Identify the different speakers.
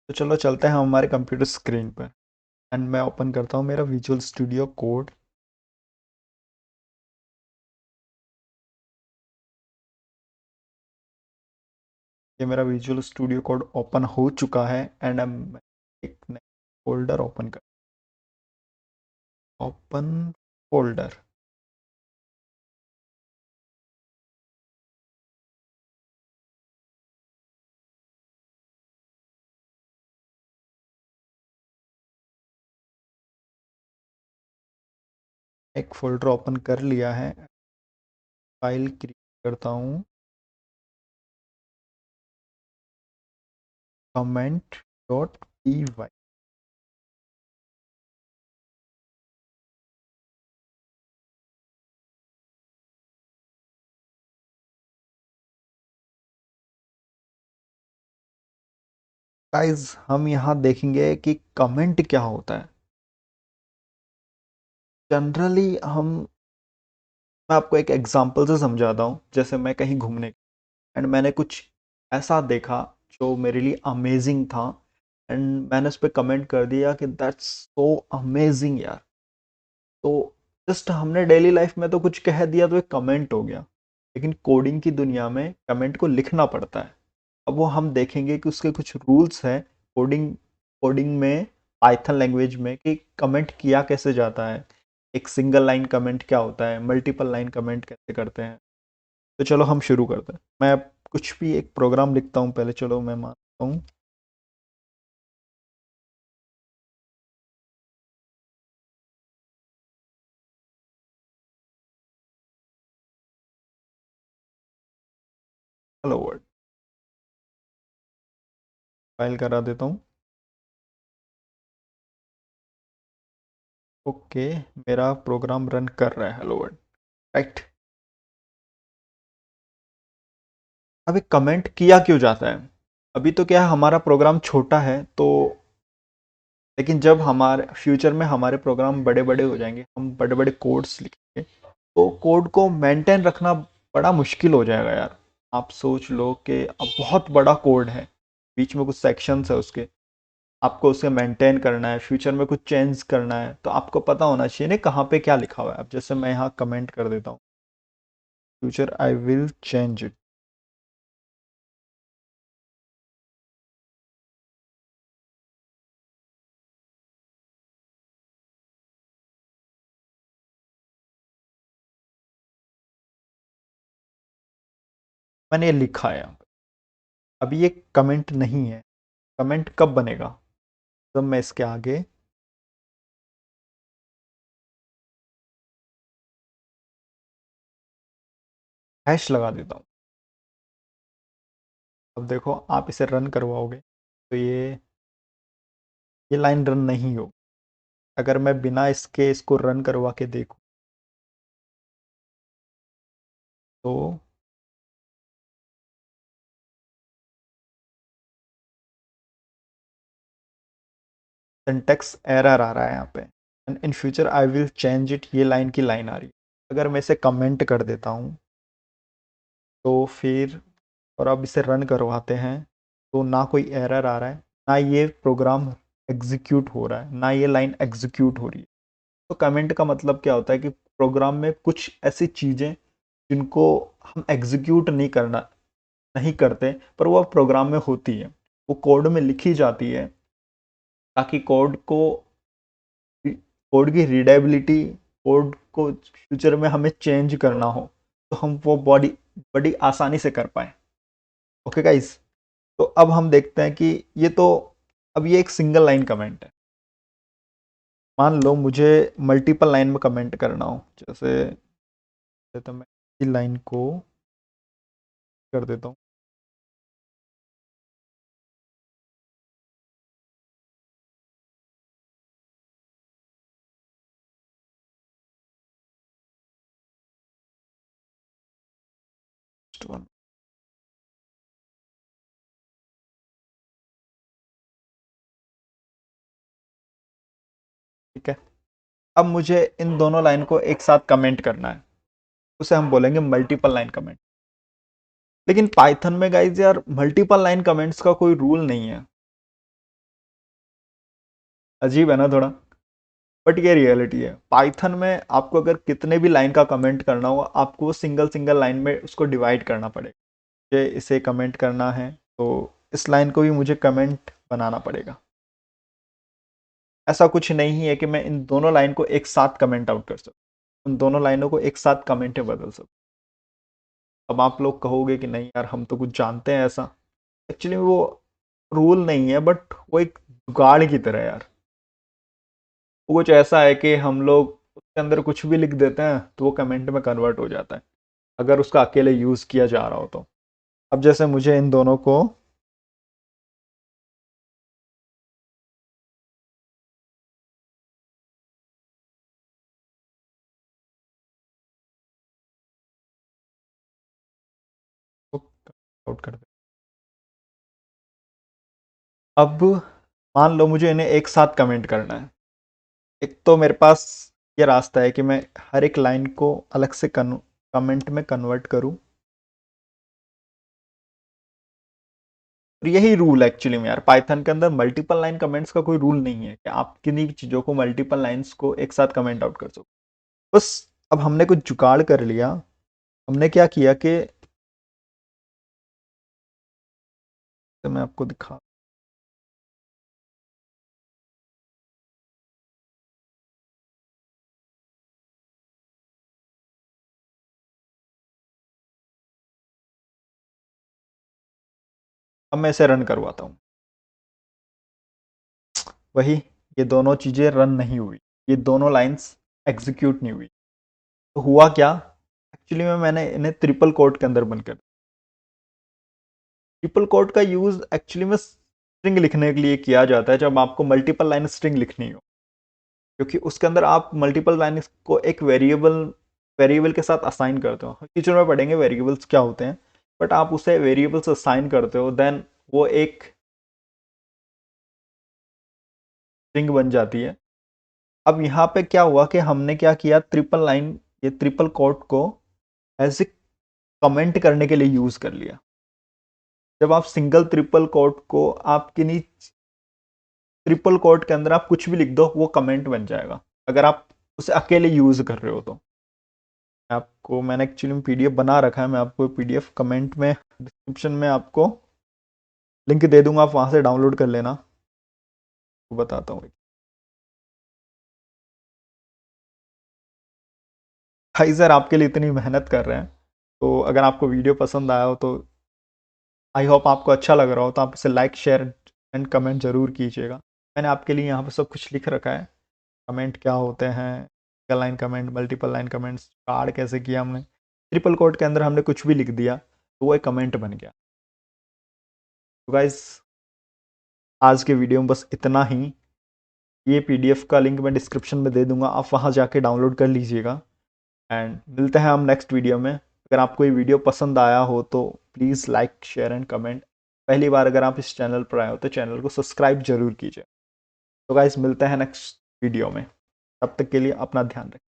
Speaker 1: तो चलो चलते हैं हम हमारे कंप्यूटर स्क्रीन पर। एंड मैं ओपन करता हूँ मेरा विजुअल स्टूडियो कोड। ये मेरा विजुअल स्टूडियो कोड ओपन हो चुका है। एंड मैं एक नया फोल्डर ओपन कर ओपन फोल्डर। एक फोल्डर ओपन कर लिया है। फाइल क्रिएट करता हूँ, comment dot P Y. Guys हम यहाँ देखेंगे कि कमेंट क्या होता है। जनरली हम मैं आपको एक एग्जांपल से समझाता हूँ। जैसे मैं कहीं घूमने एंड मैंने कुछ ऐसा देखा जो मेरे लिए अमेजिंग था। एंड मैंने उस पर कमेंट कर दिया कि दैट्स सो अमेजिंग यार। तो जस्ट हमने डेली लाइफ में तो कुछ कह दिया तो एक कमेंट हो गया। लेकिन कोडिंग की दुनिया में कमेंट को लिखना पड़ता है। अब वो हम देखेंगे कि उसके कुछ रूल्स हैं कोडिंग कोडिंग में, पाइथन लैंग्वेज में, कि कमेंट किया कैसे जाता है। एक सिंगल लाइन कमेंट क्या होता है, मल्टीपल लाइन कमेंट कैसे करते हैं। तो चलो हम शुरू करते हैं। मैं अब कुछ भी एक प्रोग्राम लिखता हूँ पहले। चलो मैं मानता हूँ हेलो वर्ल्ड। फाइल करा देता हूँ। ओके, मेरा प्रोग्राम रन कर रहा है हेलो वर्ल्ड। राइट। अभी कमेंट किया क्यों जाता है? अभी तो क्या है, हमारा प्रोग्राम छोटा है तो। लेकिन जब हमारे फ्यूचर में हमारे प्रोग्राम बड़े बड़े हो जाएंगे, हम बड़े बड़े कोड्स लिखेंगे, तो कोड को मेंटेन रखना बड़ा मुश्किल हो जाएगा यार। आप सोच लो कि अब बहुत बड़ा कोड है, बीच में कुछ सेक्शंस है उसके, आपको उसे मेंटेन करना है, फ्यूचर में कुछ चेंज करना है, तो आपको पता होना चाहिए ना कहाँ पे क्या लिखा हुआ है। अब जैसे मैं यहाँ कमेंट कर देता हूँ, future I will change it. मैंने ये लिखा है यहाँ पे। अभी ये कमेंट नहीं है। कमेंट कब बनेगा? जब मैं इसके आगे हैश लगा देता हूँ। अब देखो, आप इसे रन करवाओगे तो ये लाइन रन नहीं होगी। अगर मैं बिना इसके इसको रन करवा के देखूँ तो सिंटेक्स एरर आ रहा है यहाँ पे। And in future I will change it, ये लाइन की लाइन आ रही है। अगर मैं इसे कमेंट कर देता हूँ तो फिर, और अब इसे रन करवाते हैं, तो ना कोई एरर आ रहा है, ना ये प्रोग्राम एग्जीक्यूट हो रहा है, ना ये लाइन एग्जीक्यूट हो रही है। तो कमेंट का मतलब क्या होता है कि प्रोग्राम में कुछ ऐसी चीज़ें जिनको हम एग्जीक्यूट नहीं करते, पर वो प्रोग्राम में होती है, वो कोड में लिखी जाती है, ताकि कोड की रीडेबिलिटी, कोड को फ्यूचर में हमें चेंज करना हो तो हम वो बड़ी आसानी से कर पाए। Okay guys. तो अब हम देखते हैं कि अब ये एक सिंगल लाइन कमेंट है। मान लो मुझे मल्टीपल लाइन में कमेंट करना हो, जैसे तो मैं इसी लाइन को कर देता हूँ। ठीक है। अब मुझे इन दोनों लाइन को एक साथ कमेंट करना है, उसे हम बोलेंगे मल्टीपल लाइन कमेंट। लेकिन पाइथन में गाइज यार मल्टीपल लाइन कमेंट्स का कोई रूल नहीं है। अजीब है ना थोड़ा, बट ये रियलिटी है। पाइथन में आपको अगर कितने भी लाइन का कमेंट करना हो, आपको वो सिंगल सिंगल लाइन में उसको डिवाइड करना पड़ेगा। मुझे इसे कमेंट करना है तो इस लाइन को भी मुझे कमेंट बनाना पड़ेगा। ऐसा कुछ नहीं है कि मैं इन दोनों लाइन को एक साथ कमेंट आउट कर सकूं, उन दोनों लाइनों को एक साथ कमेंट में बदल सकूं। अब आप लोग कहोगे कि नहीं यार हम तो कुछ जानते हैं ऐसा। एक्चुअली वो रूल नहीं है, बट वो एक जुगाड़ की तरह है यार। वो कुछ ऐसा है कि हम लोग उसके अंदर कुछ भी लिख देते हैं तो वो कमेंट में कन्वर्ट हो जाता है, अगर उसका अकेले यूज किया जा रहा हो तो। अब जैसे मुझे इन दोनों को आउट कर दे। अब मान लो मुझे इन्हें एक साथ कमेंट करना है। एक तो मेरे पास ये रास्ता है कि मैं हर एक लाइन को अलग से कमेंट में कन्वर्ट करूं। और यही रूल एक्चुअली में यार, पाइथन के अंदर मल्टीपल लाइन कमेंट्स का कोई रूल नहीं है कि आप किन्हीं भी चीज़ों को मल्टीपल लाइंस को एक साथ कमेंट आउट कर सको। बस अब हमने कुछ जुगाड़ कर लिया। हमने क्या किया कि, तो मैं आपको दिखा, अब मैं इसे रन करवाता हूँ। वही, ये दोनों चीज़ें रन नहीं हुई, ये दोनों लाइंस एग्जीक्यूट नहीं हुई। तो हुआ क्या, एक्चुअली में मैंने इन्हें ट्रिपल कोट के अंदर बंद कर। ट्रिपल कोट का यूज एक्चुअली में स्ट्रिंग लिखने के लिए किया जाता है, जब आपको मल्टीपल लाइन स्ट्रिंग लिखनी हो। क्योंकि उसके अंदर आप मल्टीपल लाइन को एक वेरिएबल वेरिएबल के साथ असाइन करते हो। फ्यूचर में पढ़ेंगे वेरिएबल्स क्या होते हैं, बट आप उसे वेरिएबल्स असाइन करते हो, देन वो एक स्ट्रिंग बन जाती है। अब यहाँ पे क्या हुआ कि हमने क्या किया, ट्रिपल लाइन, ये ट्रिपल कोट को एज ए कमेंट करने के लिए यूज कर लिया। जब आप सिंगल ट्रिपल कोट को आप किन्हीं ट्रिपल कोट के अंदर आप कुछ भी लिख दो, वो कमेंट बन जाएगा, अगर आप उसे अकेले यूज कर रहे हो तो। आपको मैंने एक्चुअली में पीडीएफ बना रखा है, मैं आपको पीडीएफ कमेंट में डिस्क्रिप्शन में आपको लिंक दे दूंगा, आप वहां से डाउनलोड कर लेना। तो बताता हूँ भाई सर, आपके लिए इतनी मेहनत कर रहे हैं, तो अगर आपको वीडियो पसंद आया हो तो आई होप आपको अच्छा लग रहा हो, तो आप इसे लाइक शेयर एंड कमेंट जरूर कीजिएगा। मैंने आपके लिए यहाँ पर सब कुछ लिख रखा है, कमेंट क्या होते हैं, single line comment, multiple line comments, card कैसे किया हमने। ट्रिपल कोट के अंदर हमने कुछ भी लिख दिया तो वो एक कमेंट बन गया। तो गाइस, आज के वीडियो में बस इतना ही। ये पीडीएफ का लिंक मैं डिस्क्रिप्शन में दे दूंगा, आप वहाँ जाके डाउनलोड कर लीजिएगा। एंड मिलते हैं हम नेक्स्ट वीडियो में। अगर आपको ये वीडियो पसंद आया हो तो please like share and comment. पहली बार अगर आप इस चैनल पर आए हो तो चैनल को सब्सक्राइब जरूर कीजिए। तो गाइस, मिलते हैं नेक्स्ट वीडियो में, तब तक के लिए अपना ध्यान रखें।